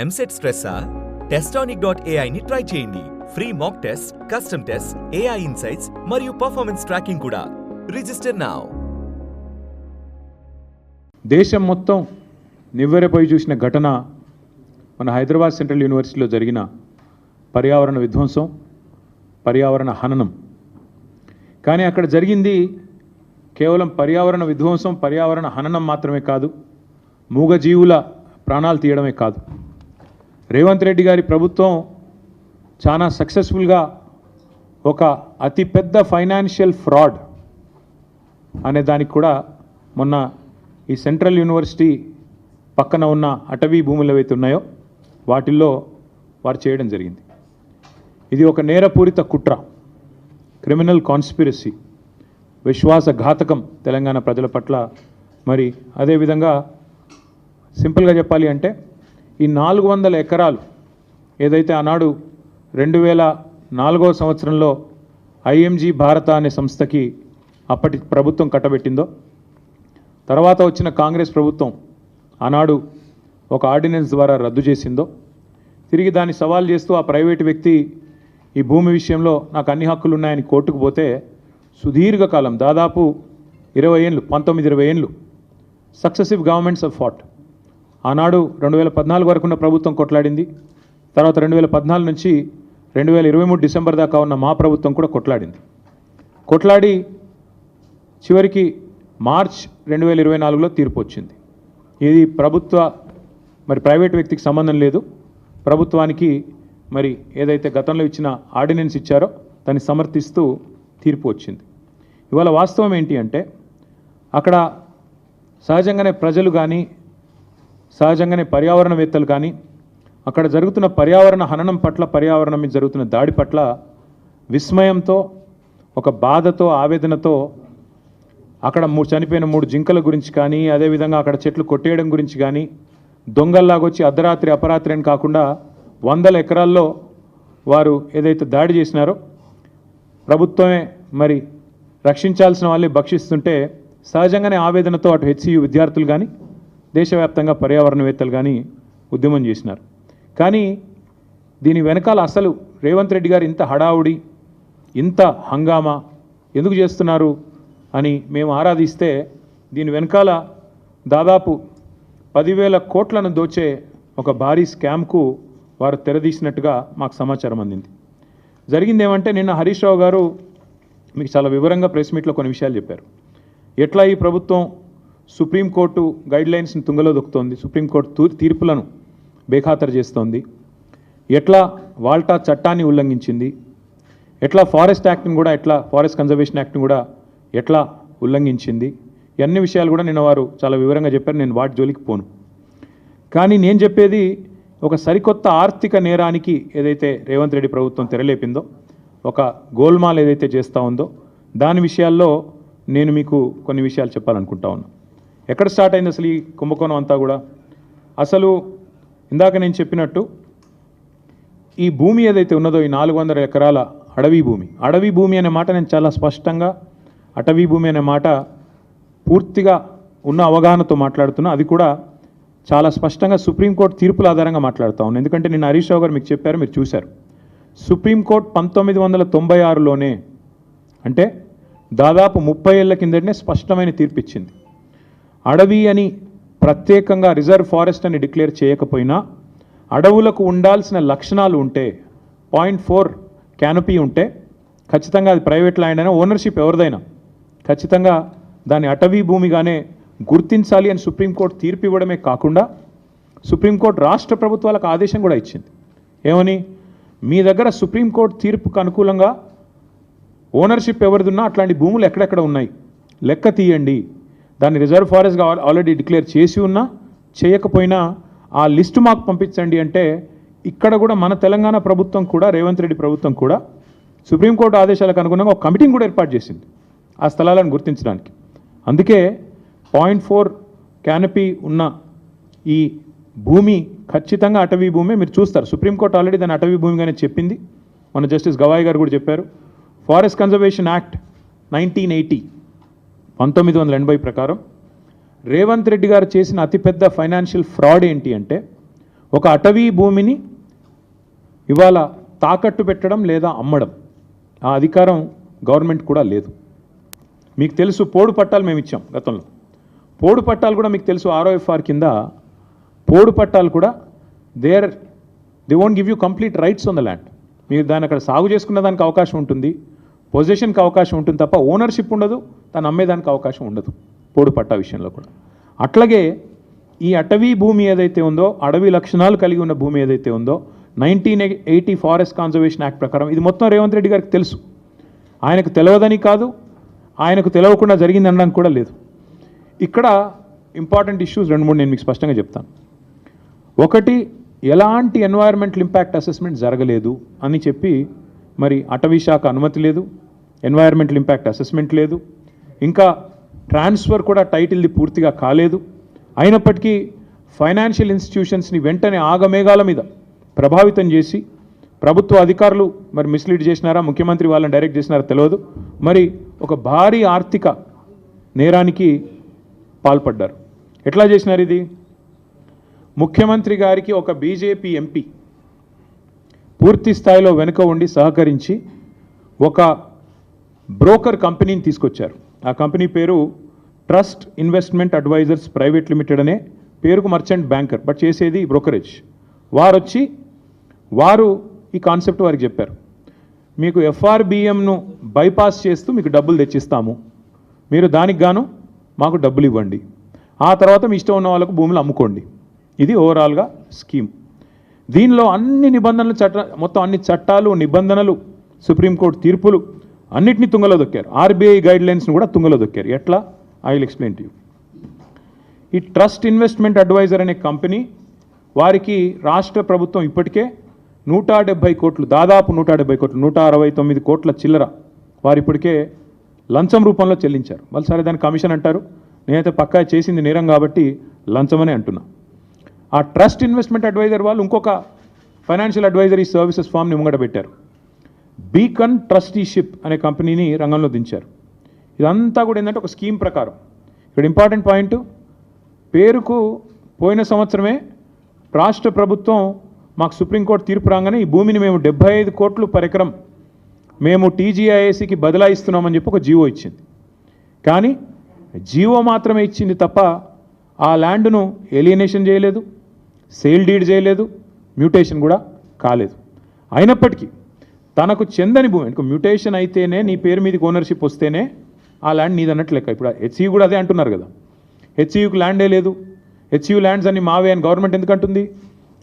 EAMCET స్ట్రెస్సా? Testonic.ai ని try చేయండి. Free mock test, custom test, AI insights మరియు పర్ఫార్మెన్స్ ట్రాకింగ్ కూడా. Register now. దేశం మొత్తం నివ్వెరపోయి చూసిన ఘటన మన హైదరాబాద్ సెంట్రల్ యూనివర్సిటీలో జరిగిన పర్యావరణ విధ్వంసం, పర్యావరణ హననం. కానీ అక్కడ జరిగింది కేవలం పర్యావరణ విధ్వంసం, పర్యావరణ హననం మాత్రమే కాదు, మూగజీవుల ప్రాణాలు తీయడమే కాదు. రేవంత్ రెడ్డి గారి ప్రభుత్వం చాలా సక్సెస్ఫుల్గా ఒక అతిపెద్ద ఫైనాన్షియల్ ఫ్రాడ్ అనే దానికి కూడా మొన్న ఈ సెంట్రల్ యూనివర్సిటీ పక్కన ఉన్న అటవీ భూములు ఏవైతే ఉన్నాయో వాటిల్లో వారు చేయడం జరిగింది. ఇది ఒక నేరపూరిత కుట్ర, క్రిమినల్ కాన్స్పిరసీ, విశ్వాసఘాతకం తెలంగాణ ప్రజల పట్ల. మరి అదేవిధంగా సింపుల్గా చెప్పాలి అంటే ఈ 400 ఎకరాలు ఏదైతే ఆనాడు 2004వ సంవత్సరంలో IMG భారత అనే సంస్థకి అప్పటి ప్రభుత్వం కట్టబెట్టిందో, తర్వాత వచ్చిన కాంగ్రెస్ ప్రభుత్వం ఆనాడు ఒక ఆర్డినెన్స్ ద్వారా రద్దు చేసిందో, తిరిగి దాన్ని సవాల్ చేస్తూ ఆ ప్రైవేటు వ్యక్తి ఈ భూమి విషయంలో నాకు అన్ని హక్కులు ఉన్నాయని కోర్టుకు పోతే సుదీర్ఘకాలం, దాదాపు 19-20 ఏళ్ళు సక్సెసివ్ గవర్నమెంట్స్ ఆఫ్ ఫాట్. ఆనాడు 2014 వరకు ఉన్న ప్రభుత్వం కొట్లాడింది, తర్వాత 2014 నుంచి 2023 డిసెంబర్ దాకా ఉన్న మా ప్రభుత్వం కూడా కొట్లాడి చివరికి మార్చ్ 2024లో తీర్పు వచ్చింది. ఇది ప్రైవేట్ వ్యక్తికి సంబంధం లేదు, ప్రభుత్వానికి మరి ఏదైతే గతంలో ఇచ్చిన ఆర్డినెన్స్ ఇచ్చారో దాన్ని సమర్థిస్తూ తీర్పు వచ్చింది. ఇవాళ వాస్తవం ఏంటి అంటే అక్కడ సహజంగానే ప్రజలు కానీ, సహజంగానే పర్యావరణవేత్తలు కానీ అక్కడ జరుగుతున్న పర్యావరణ హననం పట్ల, పర్యావరణం మీద జరుగుతున్న దాడి పట్ల విస్మయంతో, ఒక బాధతో, ఆవేదనతో అక్కడ చనిపోయిన 3 జింకల గురించి కానీ, అదేవిధంగా అక్కడ చెట్లు కొట్టేయడం గురించి కానీ, దొంగల్లాగొచ్చి అర్ధరాత్రి అపరాత్రి అని కాకుండా 100 ఎకరాల్లో వారు ఏదైతే దాడి చేసినారో ప్రభుత్వమే మరి రక్షించాల్సిన వాళ్ళే భక్షిస్తుంటే సహజంగానే ఆవేదనతో అటు HCU విద్యార్థులు కానీ, దేశవ్యాప్తంగా పర్యావరణవేత్తలు కానీ ఉద్యమం చేసినారు. కానీ దీని వెనకాల అసలు రేవంత్ రెడ్డి గారు ఇంత హడావుడి, ఇంత హంగామా ఎందుకు చేస్తున్నారు అని మేము ఆరాధిస్తే దీని వెనకాల దాదాపు 10,000 కోట్లను దోచే ఒక భారీ స్కామ్కు వారు తెరదీసినట్టుగా మాకు సమాచారం అందింది. జరిగింది ఏమంటే నిన్న హరీష్ రావు గారు మీకు చాలా వివరంగా ప్రెస్ మీట్లో కొన్ని విషయాలు చెప్పారు. ఎట్లా ఈ ప్రభుత్వం సుప్రీంకోర్టు గైడ్లైన్స్ని తుంగలో దొక్కుతోంది, సుప్రీంకోర్టు తీర్పులను బేఖాతరు చేస్తోంది, ఎట్లా వాల్టా చట్టాన్ని ఉల్లంఘించింది, ఎట్లా ఫారెస్ట్ యాక్ట్ని కూడా, ఎట్లా ఫారెస్ట్ కన్జర్వేషన్ యాక్ట్ని కూడా ఎట్లా ఉల్లంఘించింది, ఇవన్నీ విషయాలు కూడా నిన్న వారు చాలా వివరంగా చెప్పారు. నేను వాటి జోలికి పోను. కానీ నేను చెప్పేది ఒక సరికొత్త ఆర్థిక నేరానికి ఏదైతే రేవంత్ రెడ్డి ప్రభుత్వం తెరలేపిందో, ఒక గోల్మాల్ ఏదైతే చేస్తూ ఉందో దాని విషయాల్లో నేను మీకు కొన్ని విషయాలు చెప్పాలనుకుంటా ఉన్నా. ఎక్కడ స్టార్ట్ అయింది అసలు ఈ కుంభకోణం అంతా కూడా? అసలు ఇందాక నేను చెప్పినట్టు ఈ భూమి ఏదైతే ఉన్నదో, ఈ 400 ఎకరాల అడవి భూమి అనే మాట నేను చాలా స్పష్టంగా, అటవీ భూమి అనే మాట పూర్తిగా ఉన్న అవగాహనతో మాట్లాడుతున్నా. అది కూడా చాలా స్పష్టంగా సుప్రీంకోర్టు తీర్పుల ఆధారంగా మాట్లాడుతూ ఉన్నాను. ఎందుకంటే నిన్న హరీష్ రావు గారు మీకు చెప్పారు, మీరు చూశారు. సుప్రీంకోర్టు 1996లోనే, అంటే దాదాపు 30 ఏళ్ల కిందటనే స్పష్టమైన తీర్పు ఇచ్చింది. అడవి అని ప్రత్యేకంగా రిజర్వ్ ఫారెస్ట్ అని డిక్లేర్ చేయకపోయినా అడవులకు ఉండాల్సిన లక్షణాలు ఉంటే, 0.4 క్యానపీ ఉంటే ఖచ్చితంగా అది ప్రైవేట్ ల్యాండ్ అయినా, ఓనర్షిప్ ఎవరిదైనా ఖచ్చితంగా దాన్ని అటవీ భూమిగానే గుర్తించాలి అని సుప్రీంకోర్టు తీర్పు ఇవ్వడమే కాకుండా సుప్రీంకోర్టు రాష్ట్ర ప్రభుత్వాలకు ఆదేశం కూడా ఇచ్చింది. ఏమని? మీ దగ్గర సుప్రీంకోర్టు తీర్పుకు అనుకూలంగా ఓనర్షిప్ ఎవరిదున్నా అట్లాంటి భూములు ఎక్కడెక్కడ ఉన్నాయి లెక్క తీయండి, దాన్ని రిజర్వ్ ఫారెస్ట్గా ఆల్రెడీ డిక్లేర్ చేసి ఉన్నా చేయకపోయినా ఆ లిస్టు మాకు పంపించండి అంటే, ఇక్కడ కూడా మన తెలంగాణ ప్రభుత్వం కూడా, రేవంత్ రెడ్డి ప్రభుత్వం కూడా సుప్రీంకోర్టు ఆదేశాలకు అనుగుణంగా ఒక కమిటీని కూడా ఏర్పాటు చేసింది ఆ స్థలాలను గుర్తించడానికి. అందుకే 0.4 క్యానపీ ఉన్న ఈ భూమి ఖచ్చితంగా అటవీ భూమి. మీరు చూస్తారు సుప్రీంకోర్టు ఆల్రెడీ దాన్ని అటవీ భూమిగానే చెప్పింది. మన జస్టిస్ గవాయ్ గారు కూడా చెప్పారు. ఫారెస్ట్ కన్జర్వేషన్ యాక్ట్ 1980 ప్రకారం రేవంత్ రెడ్డి గారు చేసిన అతిపెద్ద ఫైనాన్షియల్ ఫ్రాడ్ ఏంటి అంటే, ఒక అటవీ భూమిని ఇవాళ తాకట్టు పెట్టడం లేదా అమ్మడం ఆ అధికారం గవర్నమెంట్ కూడా లేదు. మీకు తెలుసు పోడు పట్టాలు మేము ఇచ్చాం గతంలో. పోడు పట్టాలు కూడా మీకు తెలుసు ఆర్ఓఎఫ్ఆర్ కింద పోడు పట్టాలు కూడా they won't give you complete rights on the land. మీరు దాన్ని అక్కడ సాగు చేసుకున్న దానికి అవకాశం ఉంటుంది, పొజిషన్కి అవకాశం ఉంటుంది తప్ప ఓనర్షిప్ ఉండదు, దాన్ని అమ్మేదానికి అవకాశం ఉండదు పోడు పట్టా విషయంలో కూడా. అట్లాగే ఈ అటవీ భూమి ఏదైతే ఉందో, అడవి లక్షణాలు కలిగి ఉన్న భూమి ఏదైతే ఉందో 1980 ఫారెస్ట్ కన్జర్వేషన్ యాక్ట్ ప్రకారం ఇది మొత్తం రేవంత్ రెడ్డి గారికి తెలుసు. ఆయనకు తెలియదని కాదు, ఆయనకు తెలియకుండా జరిగింది అనడానికి కూడా లేదు. ఇక్కడ ఇంపార్టెంట్ ఇష్యూస్ 2-3 నేను మీకు స్పష్టంగా చెప్తాను. ఒకటి, ఎలాంటి ఎన్వైరన్మెంటల్ ఇంపాక్ట్ అసెస్మెంట్ జరగలేదు అని చెప్పి మరి అటవీ శాఖ అనుమతి లేదు, ఎన్వైరన్మెంటల్ ఇంపాక్ట్ అసెస్మెంట్ లేదు, ఇంకా ట్రాన్స్ఫర్ కూడా టైటిల్ది పూర్తిగా కాలేదు. అయినప్పటికీ ఫైనాన్షియల్ ఇన్స్టిట్యూషన్స్ని వెంటనే ఆగమేఘాల మీద ప్రభావితం చేసి ప్రభుత్వ అధికారులు మరి మిస్లీడ్ చేసినారా, ముఖ్యమంత్రి వాళ్ళని డైరెక్ట్ చేసినారా తెలియదు, మరి ఒక భారీ ఆర్థిక నేరానికి పాల్పడ్డారు. ఎట్లా చేసినారు ఇది? ముఖ్యమంత్రి గారికి ఒక బీజేపీ ఎంపీ పూర్తి స్థాయిలో వెనుక ఉండి సహకరించి ఒక బ్రోకర్ కంపెనీని తీసుకొచ్చారు. ఆ కంపెనీ పేరు trust investment advisors private limited అనే పేరుకు మర్చెంట్ బ్యాంకర్, బట్ చేసేది బ్రోకరేజ్. వారు ఈ కాన్సెప్ట్ వారికి చెప్పారు, మీకు ఎఫ్ఆర్బిఎంను బైపాస్ చేస్తూ మీకు డబ్బులు తెచ్చిస్తాము, మీరు దానికి గాను మాకు డబ్బులు ఇవ్వండి, ఆ తర్వాత మీ ఇష్టం ఉన్న వాళ్ళకు భూములు అమ్ముకోండి. ఇది ఓవరాల్గా స్కీమ్. దీనిలో అన్ని నిబంధనలు మొత్తం అన్ని చట్టాలు నిబంధనలు సుప్రీంకోర్టు తీర్పులు అన్నిటినీ తుంగలో దొక్కారు. ఆర్బీఐ గైడ్లైన్స్ను కూడా తుంగలో దొక్కారు. ఎట్లా? I will explain to you. ఈ ట్రస్ట్ ఇన్వెస్ట్మెంట్ అడ్వైజర్ అనే కంపెనీ వారికి రాష్ట్ర ప్రభుత్వం ఇప్పటికే 170 కోట్లు, దాదాపు 170 కోట్లు, 169 కోట్ల చిల్లర వారు ఇప్పటికే లంచం రూపంలో చెల్లించారు. వాళ్ళు సరే దాన్ని కమిషన్ అంటారు, నేనైతే పక్కా చేసింది నేరం కాబట్టి లంచమనే అంటున్నా. ఆ ట్రస్ట్ ఇన్వెస్ట్మెంట్ అడ్వైజర్ వాళ్ళు ఇంకొక ఫైనాన్షియల్ అడ్వైజరీ సర్వీసెస్ ఫామ్ని ముంగట పెట్టారు. బీకన్ ట్రస్టీషిప్ అనే కంపెనీని రంగంలో దించారు. ఇదంతా కూడా ఏంటంటే ఒక స్కీమ్ ప్రకారం. ఇక్కడ ఇంపార్టెంట్ పాయింట్, పేరుకు పోయిన సంవత్సరమే రాష్ట్ర ప్రభుత్వం మాకు సుప్రీంకోర్టు తీర్పు రాగానే ఈ భూమిని మేము 75 కోట్లు పర్ ఎకరం మేము టీజీఐఏసీకి బదలాయిస్తున్నామని చెప్పి ఒక జీవో ఇచ్చింది. కానీ జీవో మాత్రమే ఇచ్చింది తప్ప ఆ ల్యాండ్ను ఏలియనేషన్ చేయలేదు, సేల్ డీడ్ చేయలేదు, మ్యూటేషన్ కూడా కాలేదు. అయినప్పటికీ తనకు చెందని భూమి, ఇంకా మ్యూటేషన్ అయితేనే నీ పేరు మీదకి ఓనర్షిప్ వస్తేనే ఆ ల్యాండ్ నీదన్నట్టు లెక్క. ఇప్పుడు హెచ్ఈయూ కూడా అదే అంటున్నారు కదా, హెచ్ఈయూకి ల్యాండే లేదు, హెచ్ఈయూ ల్యాండ్స్ అన్ని మావే అని గవర్నమెంట్ ఎందుకంటుంది?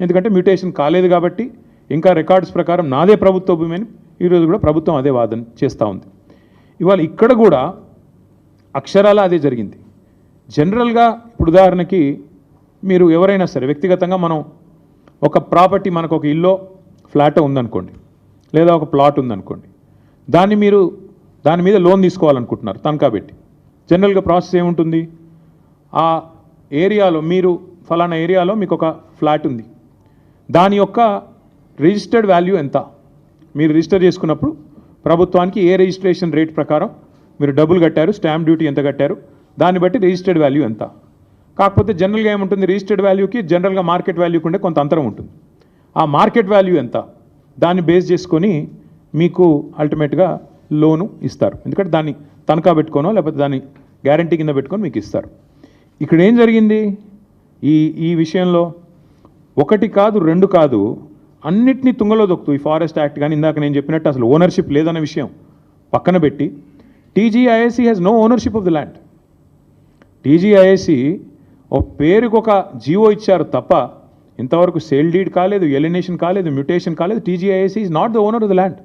ఎందుకంటే మ్యూటేషన్ కాలేదు కాబట్టి ఇంకా రికార్డ్స్ ప్రకారం నాదే ప్రభుత్వ భూమి అని ఈరోజు కూడా ప్రభుత్వం అదే వాదన చేస్తూ ఉంది. ఇవాళ ఇక్కడ కూడా అక్షరాల అదే జరిగింది. జనరల్గా ఇప్పుడు ఉదాహరణకి మీరు ఎవరైనా సరే వ్యక్తిగతంగా మనం ఒక ప్రాపర్టీ, మనకు ఒక ఇల్లో ఫ్లాట్ ఉందనుకోండి, లేదా ఒక ప్లాట్ ఉందనుకోండి, దాని మీద లోన్ తీసుకోవాలనుకుంటున్నారు తనఖా పెట్టి. జనరల్గా ప్రాసెస్ ఏముంటుంది? ఆ ఏరియాలో మీరు ఫలానా ఏరియాలో మీకు ఒక ఫ్లాట్ ఉంది, దాని యొక్క రిజిస్టర్డ్ వాల్యూ ఎంత, మీరు రిజిస్టర్ చేసుకున్నప్పుడు ప్రభుత్వానికి ఏ రిజిస్ట్రేషన్ రేట్ ప్రకారం మీరు డబ్బులు కట్టారు, స్టాంప్ డ్యూటీ ఎంత కట్టారు, దాన్ని బట్టి రిజిస్టర్డ్ వాల్యూ ఎంత. కాకపోతే జనరల్గా ఏముంటుంది, రిజిస్టర్డ్ వాల్యూకి జనరల్గా మార్కెట్ వాల్యూకి ఉండే కొంత అంతరం ఉంటుంది. ఆ మార్కెట్ వాల్యూ ఎంత, దాన్ని బేస్ చేసుకొని మీకు అల్టిమేట్గా లోను ఇస్తారు. ఎందుకంటే దాన్ని తనఖా పెట్టుకోనో లేకపోతే దాన్ని గ్యారంటీ కింద పెట్టుకొని మీకు ఇస్తారు. ఇక్కడ ఏం జరిగింది ఈ విషయంలో? 1 కాదు 2 కాదు, అన్నిటినీ తుంగలో దొక్కుతూ ఈ ఫారెస్ట్ యాక్ట్ కానీ ఇందాక నేను చెప్పినట్టు అసలు ఓనర్షిప్ లేదన్న విషయం పక్కన పెట్టి TGIAC has no ownership of the land. TGIAC ఒక పేరుకు ఒక జీవో ఇచ్చారు తప్ప ఇంతవరకు సేల్ డీడ్ కాలేదు, ఎలినేషన్ కాలేదు, మ్యూటేషన్ కాలేదు. TGIAC is not the owner of the land.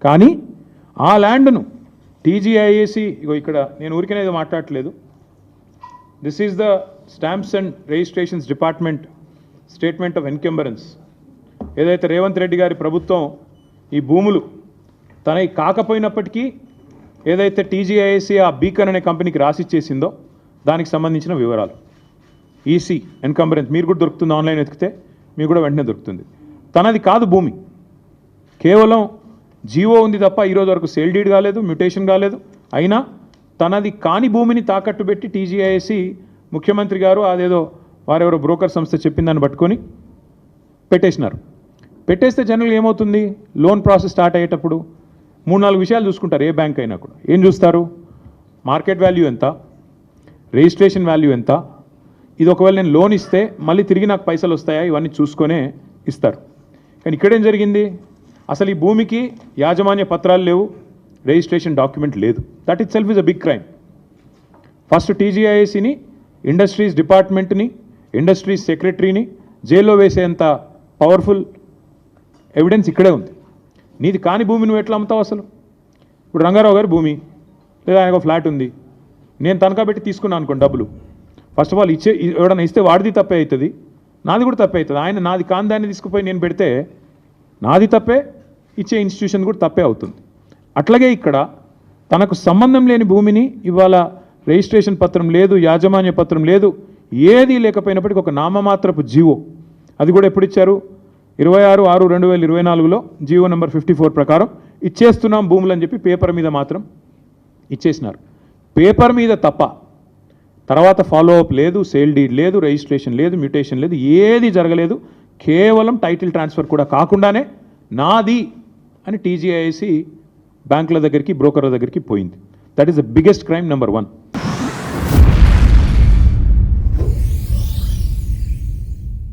కానీ ఆ ల్యాండ్ను టీజీఐఏసీ, ఇక్కడ నేను ఊరికనేది మాట్లాడట్లేదు, this is the stamps and registrations department statement of encumbrance. ఏదైతే రేవంత్ రెడ్డి గారి ప్రభుత్వం ఈ భూములు తనవి కాకపోయినప్పటికీ ఏదైతే టీజీఐఏసీ ఆ బీకన్ అనే కంపెనీకి రాసిచ్చేసిందో దానికి సంబంధించిన వివరాలు, ఈసీ ఎన్కంబరెన్స్ మీరు కూడా దొరుకుతుంది, ఆన్లైన్ వెతికితే మీకు కూడా వెంటనే దొరుకుతుంది. తనది కాదు భూమి, కేవలం జీవో ఉంది తప్ప ఈరోజు వరకు సేల్ డీడ్ కాలేదు, మ్యూటేషన్ కాలేదు. అయినా తనది కాని భూమిని తాకట్టు పెట్టి టీజీఐఏసీ ముఖ్యమంత్రి గారు అదేదో వారెవరో బ్రోకర్ సంస్థ చెప్పిందని పట్టుకొని పెట్టేసినారు. పెట్టేస్తే జనరల్గా ఏమవుతుంది, లోన్ ప్రాసెస్ స్టార్ట్ అయ్యేటప్పుడు 3-4 విషయాలు చూసుకుంటారు. ఏ బ్యాంక్ అయినా కూడా ఏం చూస్తారు, మార్కెట్ వాల్యూ ఎంత, రిజిస్ట్రేషన్ వాల్యూ ఎంత, ఇది ఒకవేళ నేను లోన్ ఇస్తే మళ్ళీ తిరిగి నాకు పైసలు వస్తాయా, ఇవన్నీ చూసుకొనే ఇస్తారు. కానీ ఇక్కడేం జరిగింది, అసలు ఈ భూమికి యాజమాన్య పత్రాలు లేవు, రిజిస్ట్రేషన్ డాక్యుమెంట్ లేదు. That itself is a big crime. First టీజీఐఎస్ని, ఇండస్ట్రీస్ డిపార్ట్మెంట్ని, ఇండస్ట్రీస్ సెక్రటరీని జైల్లో వేసేంత పవర్ఫుల్ ఎవిడెన్స్ ఇక్కడే ఉంది. నీది కాని భూమి నువ్వు ఎట్లా అమ్ముతావు అసలు? ఇప్పుడు రంగారావు గారి భూమి లేదా ఆయనకు ఫ్లాట్ ఉంది, నేను తనఖా పెట్టి తీసుకున్నాను అనుకోండి డబ్బులు. ఫస్ట్ ఆఫ్ ఆల్ ఎవడన్నా ఇస్తే వాడిది తప్పే అవుతుంది, నాది కూడా తప్పే అవుతుంది. ఆయన నాది కాని దాన్ని తీసుకుపోయి నేను పెడితే నాది తప్పే, ఇచ్చే ఇన్స్టిట్యూషన్ కూడా తప్పే అవుతుంది. అట్లాగే ఇక్కడ తనకు సంబంధం లేని భూమిని ఇవాళ రిజిస్ట్రేషన్ పత్రం లేదు, యాజమాన్య పత్రం లేదు, ఏది లేకపోయినప్పటికీ ఒక నామమాత్రపు జీవో, అది కూడా ఎప్పుడు ఇచ్చారు, 26/6/2024లో జీవో నెంబర్ 54 ప్రకారం ఇచ్చేస్తున్నాం భూములు అని చెప్పి పేపర్ మీద మాత్రం ఇచ్చేసినారు. పేపర్ మీద తప్ప తర్వాత ఫాలో అప్ లేదు, సేల్ డీడ్ లేదు, రిజిస్ట్రేషన్ లేదు, మ్యూటేషన్ లేదు, ఏది జరగలేదు. కేవలం టైటిల్ ట్రాన్స్ఫర్ కూడా కాకుండానే నాది అని టీజీఐసి బ్యాంకుల దగ్గరికి, బ్రోకర్ల దగ్గరికి పోయింది. That is the biggest crime number 1.